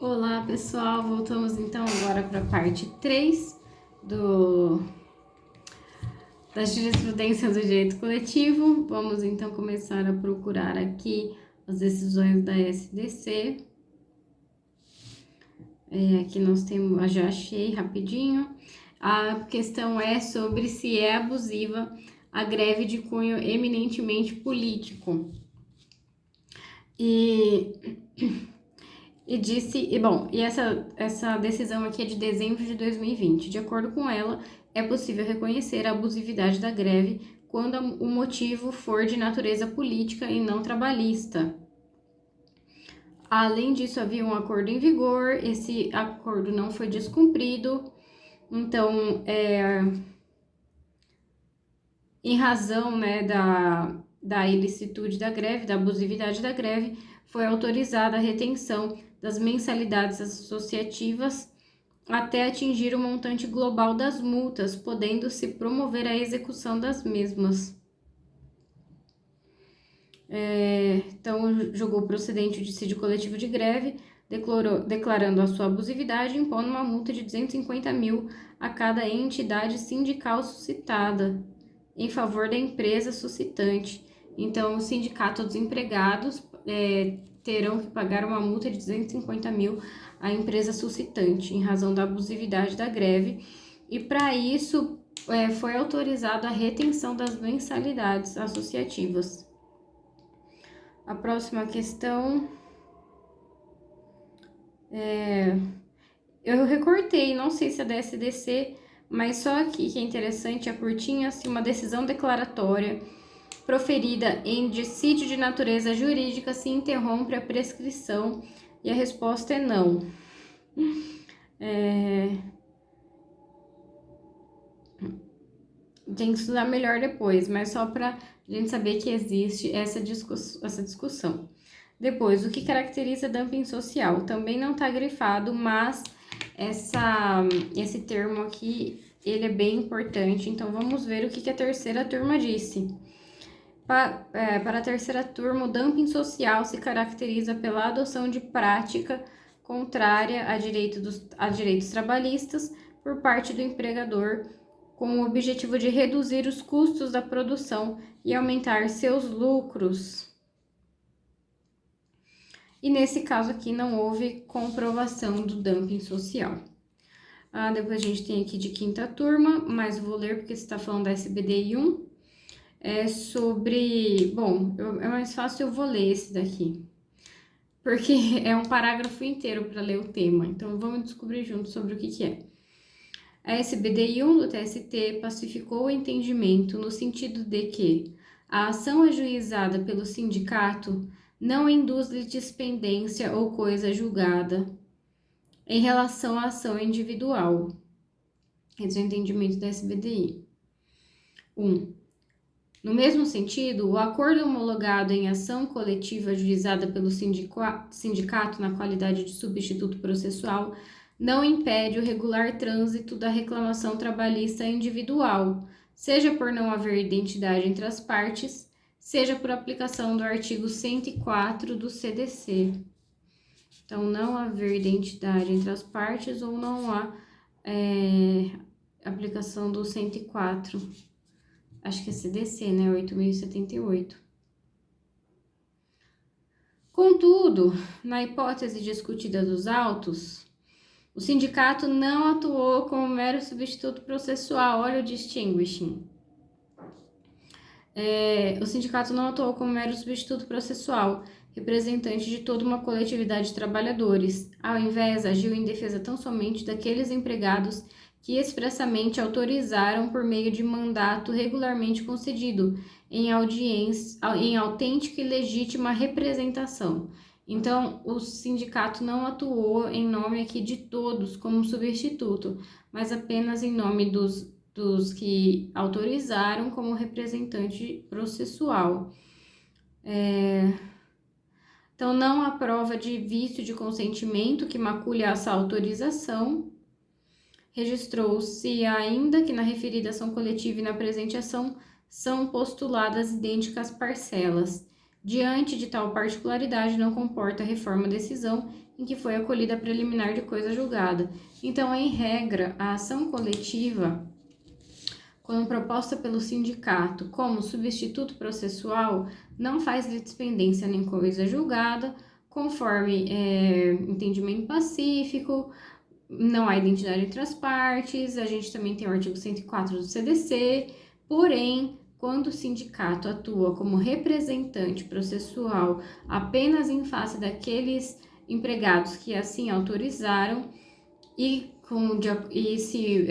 Olá pessoal, voltamos então agora para a parte 3 da jurisprudência do direito coletivo. Vamos então começar a procurar aqui as decisões da SDC. Aqui nós temos, já achei rapidinho. A questão é sobre se é abusiva a greve de cunho eminentemente político. Essa decisão aqui é de dezembro de 2020. De acordo com ela, é possível reconhecer a abusividade da greve quando o motivo for de natureza política e não trabalhista. Além disso, havia um acordo em vigor, esse acordo não foi descumprido, então, em razão, da ilicitude da greve, da abusividade da greve, foi autorizada a retenção das mensalidades associativas até atingir o montante global das multas, podendo-se promover a execução das mesmas. Então, julgou procedente o dissídio coletivo de greve, declarando a sua abusividade, impondo uma multa de 250 mil a cada entidade sindical suscitada, em favor da empresa suscitante. Então, o sindicato dos empregados terão que pagar uma multa de 250 mil à empresa suscitante, em razão da abusividade da greve, e para isso foi autorizada a retenção das mensalidades associativas. A próxima questão eu recortei, não sei se é da SDC, mas só aqui que é interessante, é curtinha, assim, uma decisão declaratória proferida em dissídio de natureza jurídica se interrompe a prescrição, e a resposta é não. Tem que estudar melhor depois, mas só para a gente saber que existe essa discussão. Depois, o que caracteriza dumping social? Também não está grifado, mas esse termo aqui, ele é bem importante, então vamos ver o que a terceira turma disse. Para a terceira turma, o dumping social se caracteriza pela adoção de prática contrária a direitos trabalhistas por parte do empregador, com o objetivo de reduzir os custos da produção e aumentar seus lucros. E nesse caso aqui não houve comprovação do dumping social. Depois a gente tem aqui de quinta turma, mas vou ler porque você está falando da SBDI 1. É sobre... é mais fácil, eu vou ler esse daqui, porque é um parágrafo inteiro para ler o tema. Então vamos descobrir juntos sobre o que é. A SBDI 1 do TST pacificou o entendimento no sentido de que a ação ajuizada pelo sindicato não induz litispendência ou coisa julgada em relação à ação individual. Esse é o entendimento da SBDI. 1. No mesmo sentido, o acordo homologado em ação coletiva ajuizada pelo sindicato na qualidade de substituto processual não impede o regular trânsito da reclamação trabalhista individual, seja por não haver identidade entre as partes, seja por aplicação do artigo 104 do CDC. Então, não haver identidade entre as partes ou não há aplicação do 104. Acho que é CDC, né? 8.078. Contudo, na hipótese discutida dos autos, o sindicato não atuou como mero substituto processual. Olha o distinguishing. O sindicato não atuou como mero substituto processual, representante de toda uma coletividade de trabalhadores. Ao invés, agiu em defesa tão somente daqueles empregados que expressamente autorizaram por meio de mandato regularmente concedido em autêntica e legítima representação. Então, o sindicato não atuou em nome aqui de todos como substituto, mas apenas em nome dos que autorizaram como representante processual. Então, não há prova de vício de consentimento que macule essa autorização. Registrou-se ainda que na referida ação coletiva e na presente ação são postuladas idênticas parcelas. Diante de tal particularidade, não comporta reforma a decisão em que foi acolhida a preliminar de coisa julgada. Então, em regra, a ação coletiva, quando proposta pelo sindicato como substituto processual, não faz litispendência nem coisa julgada, conforme entendimento pacífico, não há identidade entre as partes, a gente também tem o artigo 104 do CDC, porém, quando o sindicato atua como representante processual apenas em face daqueles empregados que assim autorizaram e se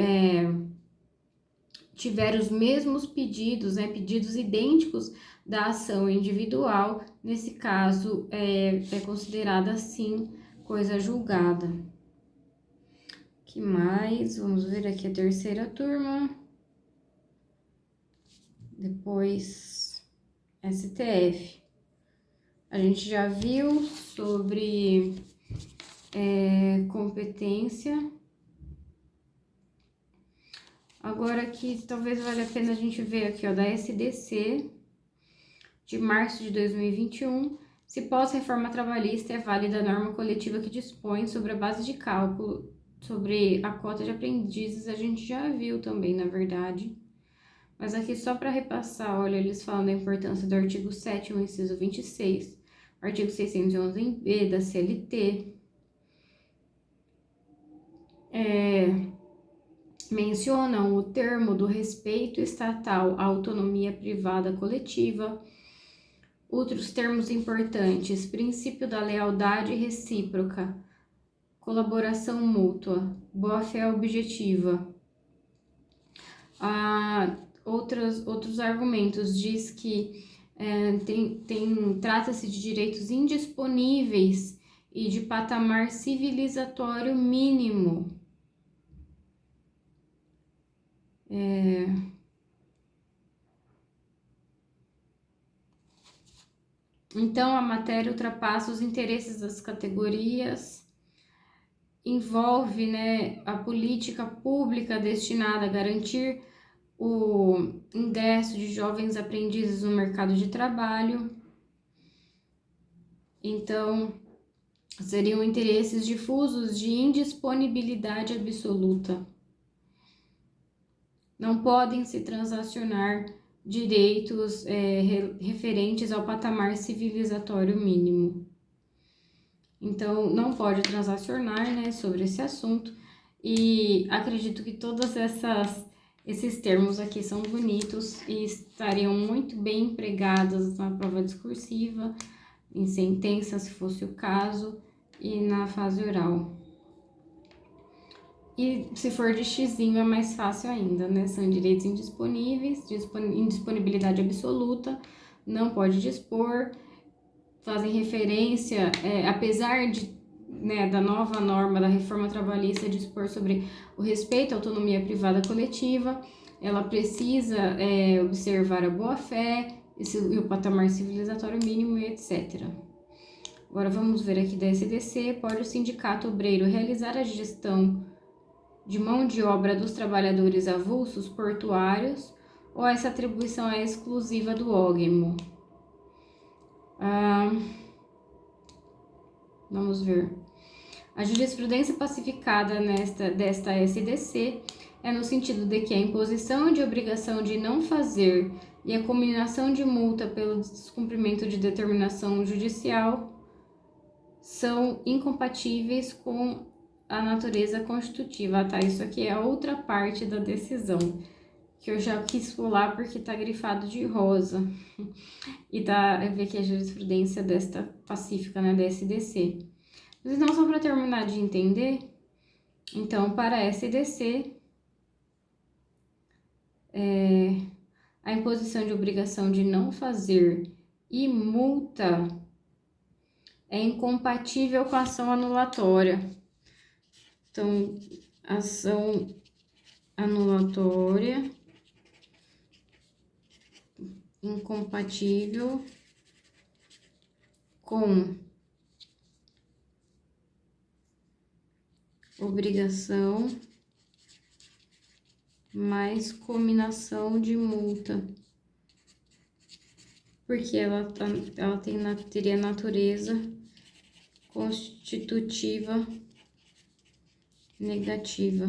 tiver os mesmos pedidos, pedidos idênticos da ação individual, nesse caso é considerada assim coisa julgada. Que mais? Vamos ver aqui a terceira turma. Depois, STF. A gente já viu sobre competência. Agora aqui, talvez valha a pena a gente ver aqui, ó, da SDC, de março de 2021. Se pós-reforma trabalhista é válida a norma coletiva que dispõe sobre a base de cálculo sobre a cota de aprendizes, a gente já viu também, na verdade. Mas aqui só para repassar, olha, eles falam da importância do artigo 7º, inciso 26, artigo 611b da CLT. Mencionam o termo do respeito estatal à autonomia privada coletiva. Outros termos importantes: princípio da lealdade recíproca, colaboração mútua, boa-fé objetiva. Outros argumentos diz que trata-se de direitos indisponíveis e de patamar civilizatório mínimo. Então, a matéria ultrapassa os interesses das categorias, envolve, a política pública destinada a garantir o ingresso de jovens aprendizes no mercado de trabalho. Então, seriam interesses difusos de indisponibilidade absoluta. Não podem se transacionar direitos referentes ao patamar civilizatório mínimo. Então, não pode transacionar, sobre esse assunto. E acredito que todos esses termos aqui são bonitos e estariam muito bem empregados na prova discursiva, em sentença, se fosse o caso, e na fase oral. E se for de xizinho é mais fácil ainda, São direitos indisponíveis, indisponibilidade absoluta, não pode dispor, fazem referência, apesar da nova norma da reforma trabalhista dispor sobre o respeito à autonomia privada coletiva, ela precisa observar a boa-fé e o patamar civilizatório mínimo e etc. Agora vamos ver aqui da SDC. Pode o sindicato obreiro realizar a gestão de mão de obra dos trabalhadores avulsos portuários ou essa atribuição é exclusiva do ógmo? Vamos ver. A jurisprudência pacificada desta SDC é no sentido de que a imposição de obrigação de não fazer e a cominação de multa pelo descumprimento de determinação judicial são incompatíveis com a natureza constitutiva, tá? Isso aqui é outra parte da decisão, que eu já quis pular porque tá grifado de rosa. E ver que a jurisprudência desta pacífica, da SDC. Mas então, só para terminar de entender, então, para a SDC, a imposição de obrigação de não fazer e multa é incompatível com a ação anulatória. Então, ação anulatória incompatível com obrigação mais cominação de multa. porque teria natureza constitutiva negativa.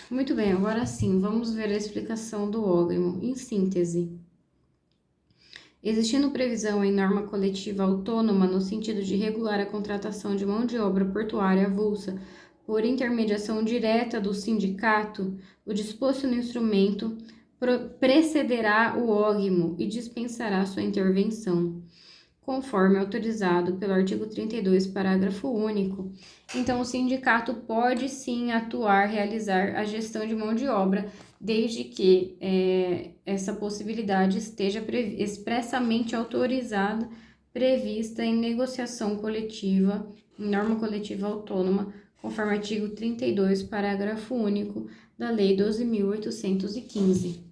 Muito bem, agora sim, vamos ver a explicação do ógrimo. Em síntese, existindo previsão em norma coletiva autônoma no sentido de regular a contratação de mão de obra portuária avulsa por intermediação direta do sindicato, o disposto no instrumento precederá o ógrimo e dispensará sua intervenção, conforme autorizado pelo artigo 32, parágrafo único. Então, o sindicato pode sim atuar, realizar a gestão de mão de obra, desde que essa possibilidade esteja expressamente autorizada, prevista em negociação coletiva, em norma coletiva autônoma, conforme artigo 32, parágrafo único da Lei 12.815.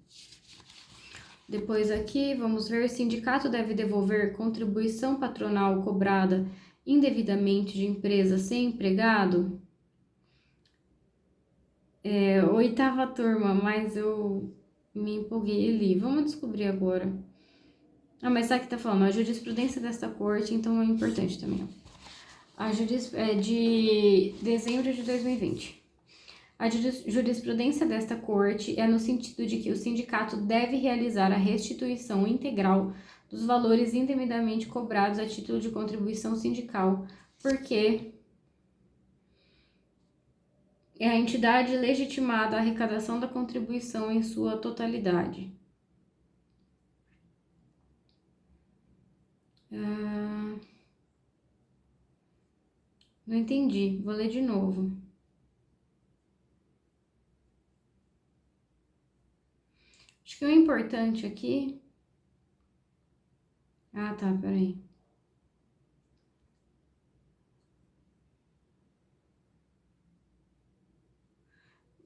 Depois aqui, vamos ver, sindicato deve devolver contribuição patronal cobrada indevidamente de empresa sem empregado? Oitava turma, mas eu me empolguei ali. Vamos descobrir agora. Mas sabe que tá falando, a jurisprudência desta corte, então é importante também. De dezembro de 2020. A jurisprudência desta corte é no sentido de que o sindicato deve realizar a restituição integral dos valores indevidamente cobrados a título de contribuição sindical, porque é a entidade legitimada à arrecadação da contribuição em sua totalidade. Não entendi, vou ler de novo. Acho que o importante aqui... tá, peraí.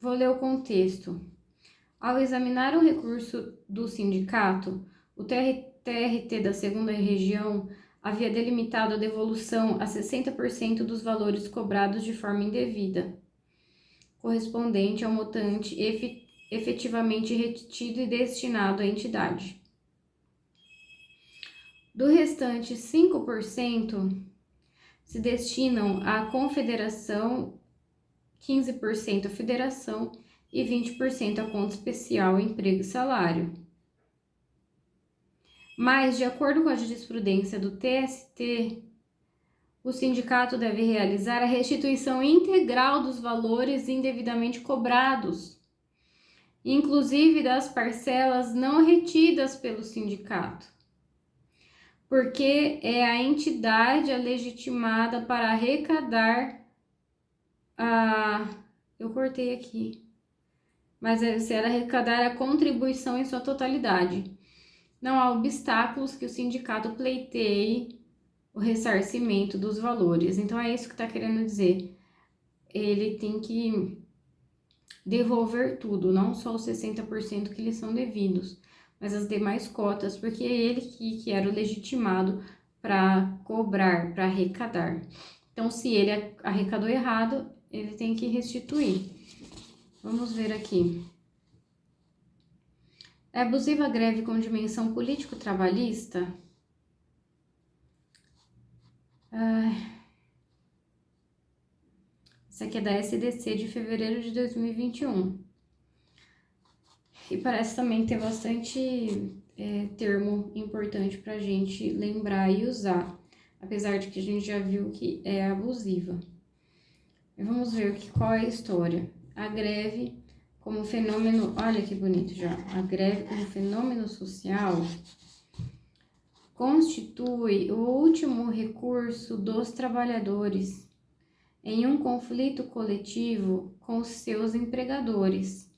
Vou ler o contexto. Ao examinar o recurso do sindicato, o TRT da segunda região havia delimitado a devolução a 60% dos valores cobrados de forma indevida, correspondente ao montante efetivamente retido e destinado à entidade. Do restante, 5% se destinam à confederação, 15% à federação e 20% à conta especial emprego e salário. Mas, de acordo com a jurisprudência do TST, o sindicato deve realizar a restituição integral dos valores indevidamente cobrados, inclusive das parcelas não retidas pelo sindicato, porque é a entidade legitimada para arrecadar eu cortei aqui, mas será arrecadar a contribuição em sua totalidade. Não há obstáculos que o sindicato pleiteie o ressarcimento dos valores. Então, é isso que está querendo dizer. Ele tem que devolver tudo, não só os 60% que lhe são devidos, mas as demais cotas, porque é ele que era o legitimado para cobrar, para arrecadar. Então, se ele arrecadou errado, ele tem que restituir. Vamos ver aqui. É abusiva a greve com dimensão político-trabalhista? Isso aqui é da SDC de fevereiro de 2021. E parece também ter bastante termo importante para a gente lembrar e usar, apesar de que a gente já viu que é abusiva. Vamos ver qual é a história. A greve como fenômeno, olha que bonito já, a greve como fenômeno social constitui o último recurso dos trabalhadores em um conflito coletivo com seus empregadores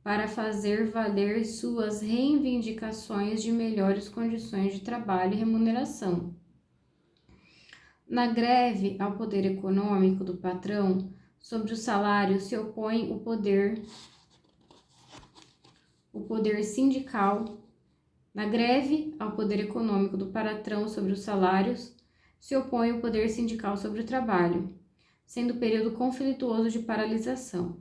para fazer valer suas reivindicações de melhores condições de trabalho e remuneração. Na greve ao poder econômico do patrão sobre o salário se opõe o poder sindical. Na greve ao poder econômico do patrão sobre os salários se opõe o poder sindical sobre o trabalho, sendo período conflituoso de paralisação.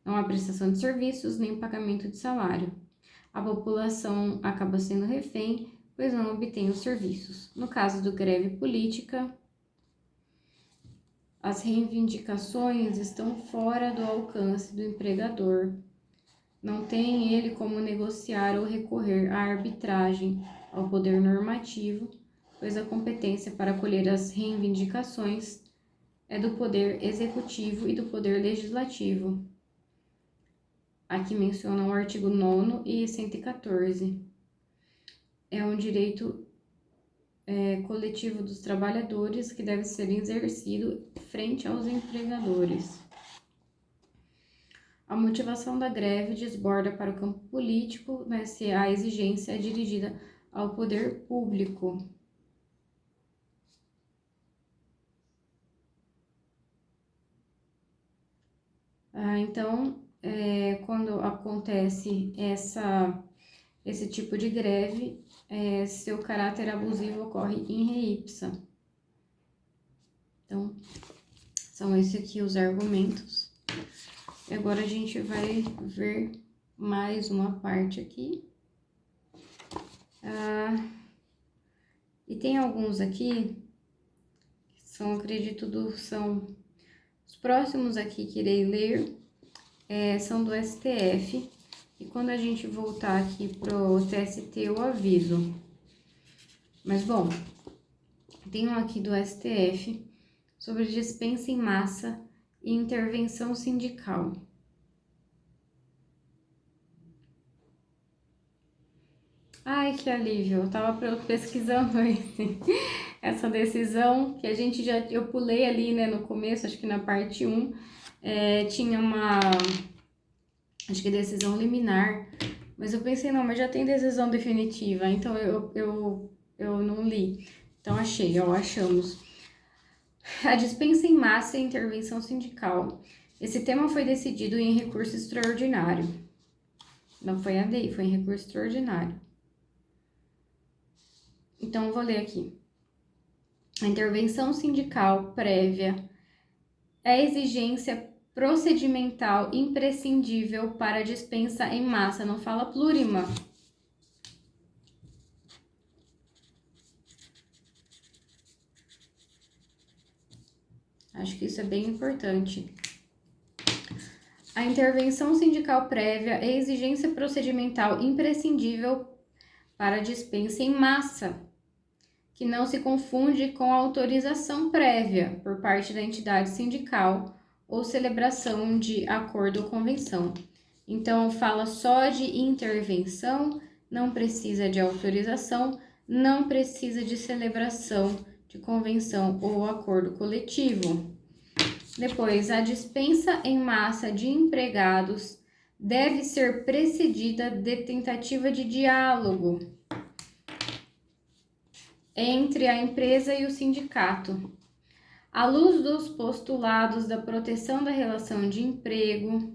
Não há prestação de serviços nem pagamento de salário. a população acaba sendo refém, pois não obtém os serviços. No caso do greve política, as reivindicações estão fora do alcance do empregador. Não tem ele como negociar ou recorrer à arbitragem, ao poder normativo, pois a competência para acolher as reivindicações é do poder executivo e do poder legislativo. Aqui menciona o artigo 9º e 114. É um direito coletivo dos trabalhadores que deve ser exercido frente aos empregadores. A motivação da greve desborda para o campo político, né, se a exigência é dirigida ao poder público. Então, quando acontece esse tipo de greve, seu caráter abusivo ocorre in re ipsa. Então, são esses aqui os argumentos. E agora a gente vai ver mais uma parte aqui. E tem alguns aqui, que são, acredito, são os próximos aqui que irei ler, são do STF. E quando a gente voltar aqui pro TST, eu aviso. Mas, bom, tem um aqui do STF sobre dispensa em massa e intervenção sindical. Ai, que alívio! Eu tava pesquisando essa decisão que eu pulei ali, né, no começo, acho que na parte 1, tinha acho que decisão liminar, mas eu pensei, não, mas já tem decisão definitiva, então eu não li. Então achamos. A dispensa em massa e intervenção sindical. Esse tema foi decidido em recurso extraordinário. Não foi ADI, foi em recurso extraordinário. Então, eu vou ler aqui. A intervenção sindical prévia é exigência procedimental imprescindível para a dispensa em massa. Não fala plurima. Acho que isso é bem importante. A intervenção sindical prévia é exigência procedimental imprescindível para a dispensa em massa, que não se confunde com a autorização prévia por parte da entidade sindical ou celebração de acordo ou convenção. Então, fala só de intervenção, não precisa de autorização, não precisa de celebração de convenção ou acordo coletivo. Depois, a dispensa em massa de empregados deve ser precedida de tentativa de diálogo entre a empresa e o sindicato. À luz dos postulados da proteção da relação de emprego,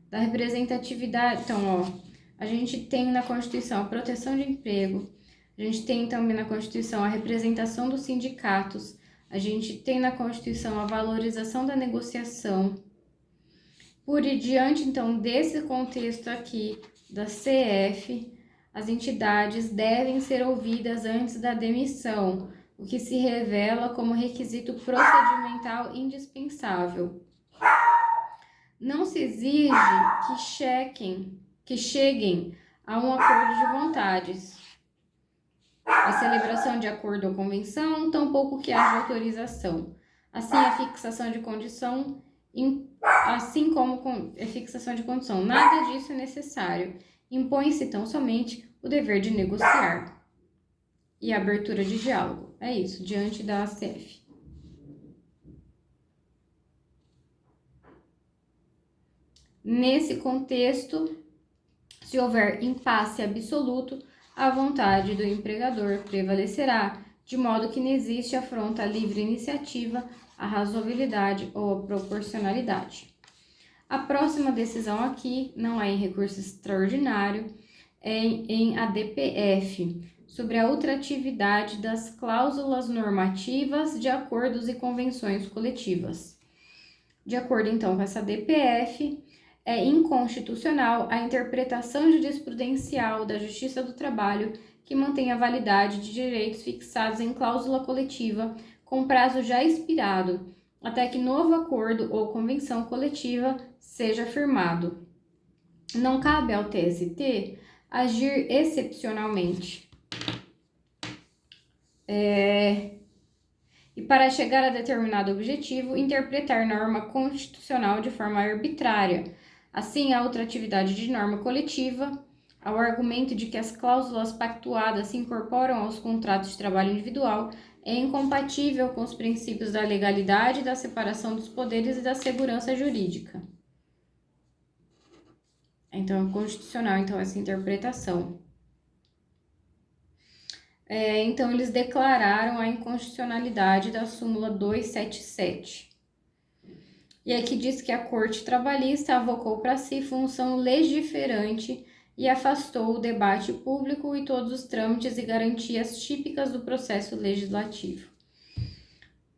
da representatividade, então, a gente tem na Constituição a proteção de emprego, a gente tem também na Constituição a representação dos sindicatos, a gente tem na Constituição a valorização da negociação. Por diante, então, desse contexto aqui da CF, as entidades devem ser ouvidas antes da demissão, o que se revela como requisito procedimental indispensável. Não se exige que cheguem a um acordo de vontades, a celebração de acordo ou convenção, tampouco que haja autorização. Assim, a fixação de condição, assim como a fixação de condição, nada disso é necessário. Impõe-se tão somente o dever de negociar e a abertura de diálogo. É isso, diante da ACF. Nesse contexto, se houver impasse absoluto, a vontade do empregador prevalecerá, de modo que não existe afronta à livre iniciativa, à razoabilidade ou à proporcionalidade. A próxima decisão aqui não é em recurso extraordinário, é em ADPF, sobre a ultratividade das cláusulas normativas de acordos e convenções coletivas. De acordo, então, com essa DPF, é inconstitucional a interpretação jurisprudencial da Justiça do Trabalho que mantém a validade de direitos fixados em cláusula coletiva com prazo já expirado, até que novo acordo ou convenção coletiva seja firmado. Não cabe ao TST agir excepcionalmente. E para chegar a determinado objetivo, interpretar norma constitucional de forma arbitrária. Assim, a ultratividade de norma coletiva, ao argumento de que as cláusulas pactuadas se incorporam aos contratos de trabalho individual, é incompatível com os princípios da legalidade, da separação dos poderes e da segurança jurídica. Então, é constitucional, então, essa interpretação. Então, eles declararam a inconstitucionalidade da súmula 277. E aqui diz que a Corte Trabalhista avocou para si função legiferante e afastou o debate público e todos os trâmites e garantias típicas do processo legislativo.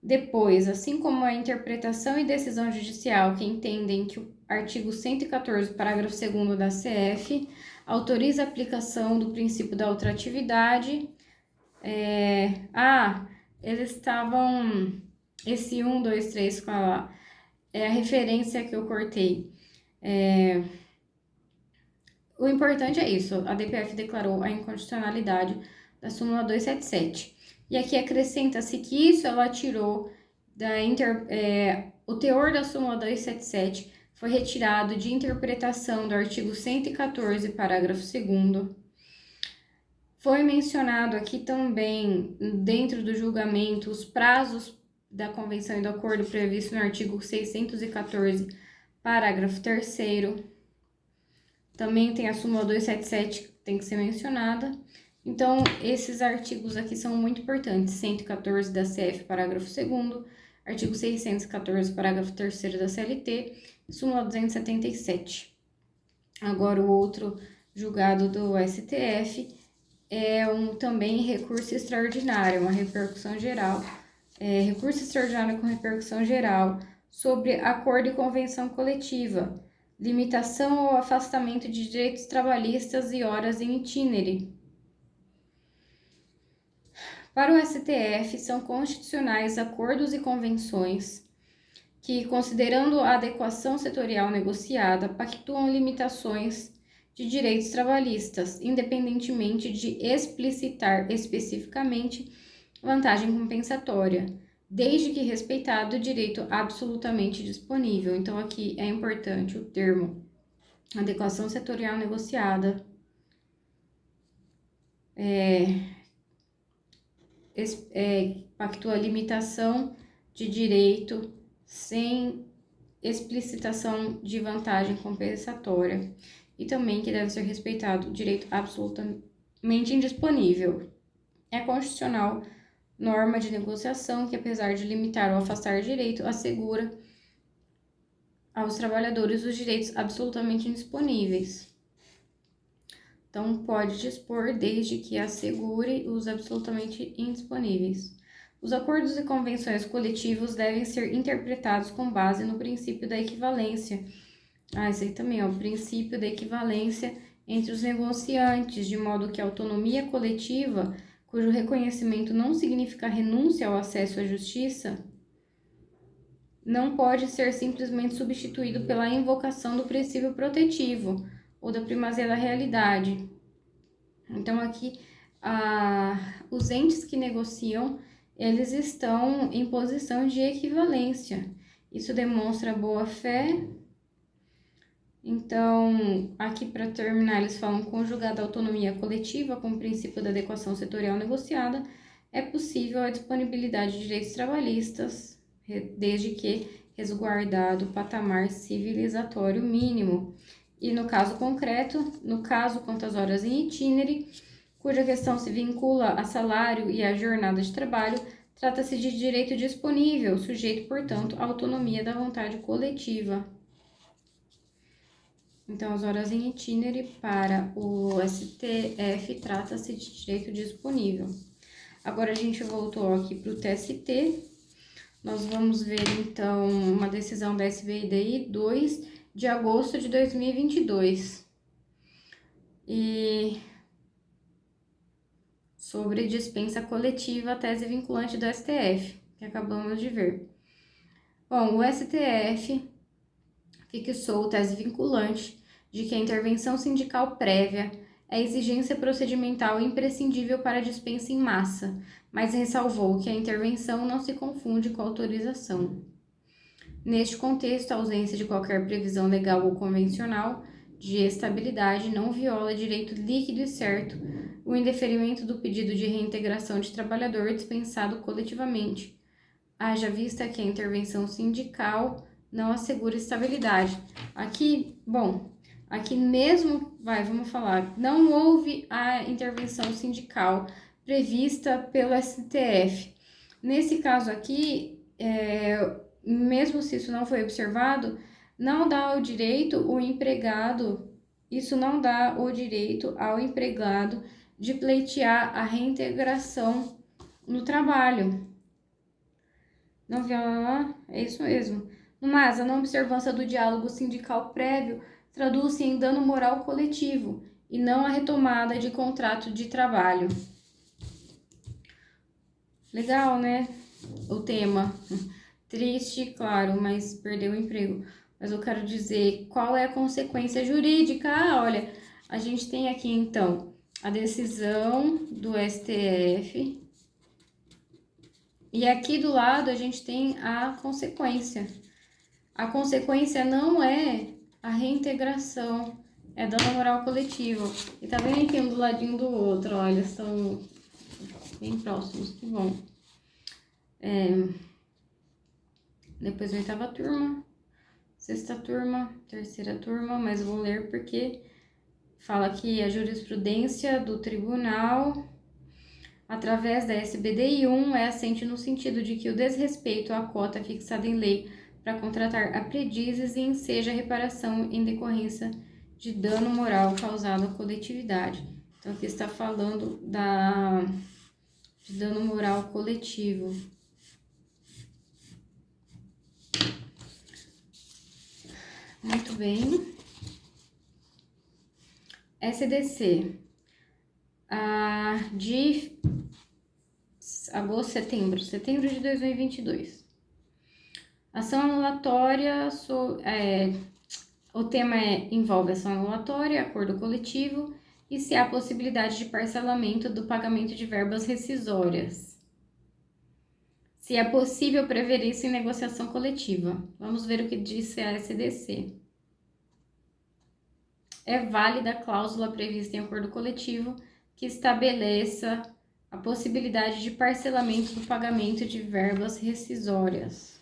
Depois, assim como a interpretação e decisão judicial que entendem que o artigo 114, parágrafo 2º da CF, autoriza a aplicação do princípio da ultratividade, eles estavam, esse 1, 2, 3 com a referência que eu cortei. O importante é isso, a DPF declarou a inconstitucionalidade da súmula 277. E aqui acrescenta-se que isso ela tirou o teor da súmula 277 foi retirado de interpretação do artigo 114, parágrafo 2º. Foi mencionado aqui também, dentro do julgamento, os prazos da convenção e do acordo previsto no artigo 614, parágrafo 3º. Também tem a súmula 277 que tem que ser mencionada. Então, esses artigos aqui são muito importantes. 114 da CF, parágrafo 2º, artigo 614, parágrafo 3º da CLT, súmula 277. Agora, o outro julgado do STF é também recurso extraordinário, uma repercussão geral. Recurso extraordinário com repercussão geral sobre acordo e convenção coletiva, limitação ou afastamento de direitos trabalhistas e horas em itinere. Para o STF, são constitucionais acordos e convenções que, considerando a adequação setorial negociada, pactuam limitações de direitos trabalhistas, independentemente de explicitar especificamente vantagem compensatória, desde que respeitado o direito absolutamente disponível. Então, aqui é importante o termo adequação setorial negociada, pactua limitação de direito sem explicitação de vantagem compensatória e também que deve ser respeitado o direito absolutamente indisponível. É constitucional norma de negociação que, apesar de limitar ou afastar direito, assegura aos trabalhadores os direitos absolutamente indisponíveis. Então, pode dispor desde que assegure os absolutamente indisponíveis. Os acordos e convenções coletivos devem ser interpretados com base no princípio da equivalência. Esse aí também, o princípio da equivalência entre os negociantes, de modo que a autonomia coletiva, cujo reconhecimento não significa renúncia ao acesso à justiça, não pode ser simplesmente substituído pela invocação do princípio protetivo ou da primazia da realidade. Então, aqui, os entes que negociam, eles estão em posição de equivalência. Isso demonstra boa-fé. Então, aqui para terminar, eles falam conjugada a autonomia coletiva com o princípio da adequação setorial negociada, é possível a disponibilidade de direitos trabalhistas, desde que resguardado o patamar civilizatório mínimo. E no caso concreto, no caso quanto às horas em itinere, cuja questão se vincula a salário e a jornada de trabalho, trata-se de direito disponível, sujeito, portanto, à autonomia da vontade coletiva. Então, as horas em itinere para o STF trata-se de direito disponível. Agora, a gente voltou aqui para o TST. Nós vamos ver, então, uma decisão da SBDI 2 de agosto de 2022. E sobre dispensa coletiva, tese vinculante do STF, que acabamos de ver. Bom, o STF fixou tese vinculante de que a intervenção sindical prévia é exigência procedimental imprescindível para a dispensa em massa, mas ressalvou que a intervenção não se confunde com a autorização. Neste contexto, a ausência de qualquer previsão legal ou convencional de estabilidade não viola direito líquido e certo o indeferimento do pedido de reintegração de trabalhador dispensado coletivamente, haja vista que a intervenção sindical não assegura estabilidade. Aqui, bom, aqui mesmo, vamos falar, não houve a intervenção sindical prevista pelo STF. Nesse caso aqui, mesmo se isso não foi observado, não dá o direito o empregado, isso não dá o direito ao empregado de pleitear a reintegração no trabalho. Não viola, é isso mesmo. Mas a não observância do diálogo sindical prévio traduz-se em dano moral coletivo e não a retomada de contrato de trabalho. Legal, né? O tema. Triste, claro, mas perdeu o emprego. Mas eu quero dizer qual é a consequência jurídica. Olha, a gente tem aqui então a decisão do STF. E aqui do lado a gente tem a consequência. A consequência não é a reintegração, é dano moral coletivo. E tá bem aqui um do ladinho do outro, olha, estão bem próximos, que bom. Depois a 8ª turma, 6ª turma, 3ª turma, mas eu vou ler porque fala que a jurisprudência do tribunal, através da SBDI 1, é assente no sentido de que o desrespeito à cota fixada em lei para contratar aprendizes e enseja reparação em decorrência de dano moral causado à coletividade. Então, aqui está falando de dano moral coletivo. Muito bem. SDC. De agosto, setembro de 2022. Ação anulatória, o tema envolve ação anulatória, acordo coletivo e se há possibilidade de parcelamento do pagamento de verbas rescisórias. Se é possível prever isso em negociação coletiva. Vamos ver o que disse a SDC. É válida a cláusula prevista em acordo coletivo que estabeleça a possibilidade de parcelamento do pagamento de verbas rescisórias.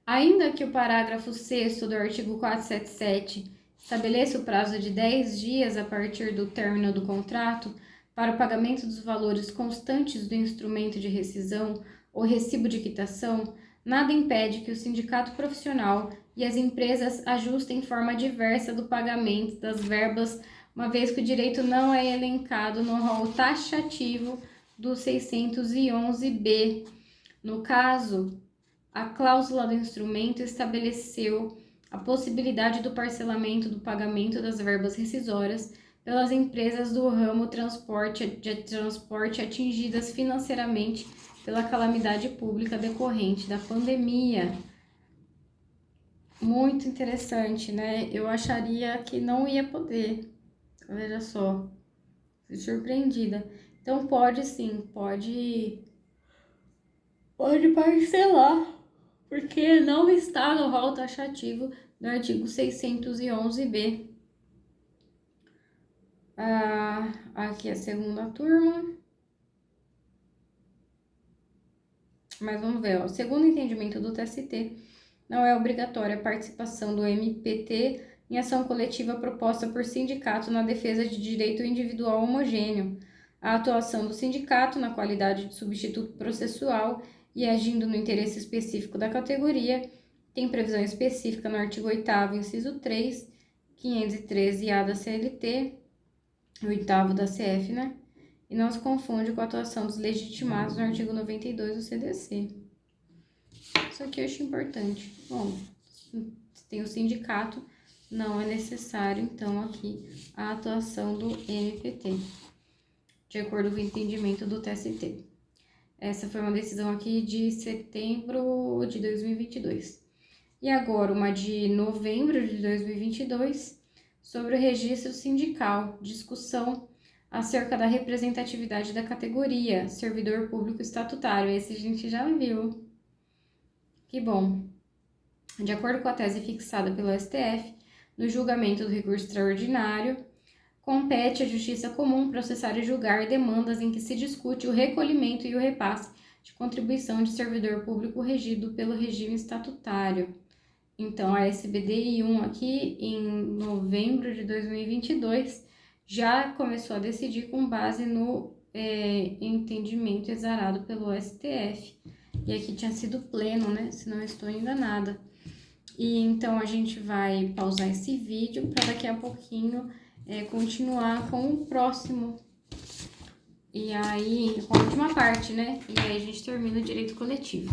Ainda que o parágrafo 6º do artigo 477 estabeleça o prazo de 10 dias a partir do término do contrato para o pagamento dos valores constantes do instrumento de rescisão ou recibo de quitação, nada impede que o sindicato profissional e as empresas ajustem forma diversa do pagamento das verbas, uma vez que o direito não é elencado no rol taxativo do 611-B. No caso, a cláusula do instrumento estabeleceu a possibilidade do parcelamento do pagamento das verbas rescisórias pelas empresas do ramo de transporte atingidas financeiramente pela calamidade pública decorrente da pandemia. Muito interessante, né? Eu acharia que não ia poder. Veja só, fui surpreendida. Então pode sim, pode parcelar, porque não está no rol taxativo do artigo 611-B. Aqui é a 2ª turma. Mas vamos ver, ó. Segundo o entendimento do TST, não é obrigatória a participação do MPT em ação coletiva proposta por sindicato na defesa de direito individual homogêneo. A atuação do sindicato na qualidade de substituto processual e agindo no interesse específico da categoria tem previsão específica no artigo 8º, inciso 3, 513-A da CLT, 8º da CF, né? E não se confunde com a atuação dos legitimados no artigo 92 do CDC. Isso aqui eu acho importante. Bom, se tem o sindicato, não é necessário, então, aqui a atuação do MPT, de acordo com o entendimento do TST. Essa foi uma decisão aqui de setembro de 2022. E agora, uma de novembro de 2022, sobre o registro sindical, discussão acerca da representatividade da categoria servidor público estatutário. Esse a gente já viu. Que bom. De acordo com a tese fixada pelo STF, no julgamento do recurso extraordinário, compete à Justiça Comum processar e julgar demandas em que se discute o recolhimento e o repasse de contribuição de servidor público regido pelo regime estatutário. Então, a SBDI 1 aqui, em novembro de 2022, já começou a decidir com base no entendimento exarado pelo STF. E aqui tinha sido pleno, né? Se não estou enganada. E então, a gente vai pausar esse vídeo para daqui a pouquinho continuar com o próximo. E aí, com a última parte, né? E aí a gente termina o direito coletivo.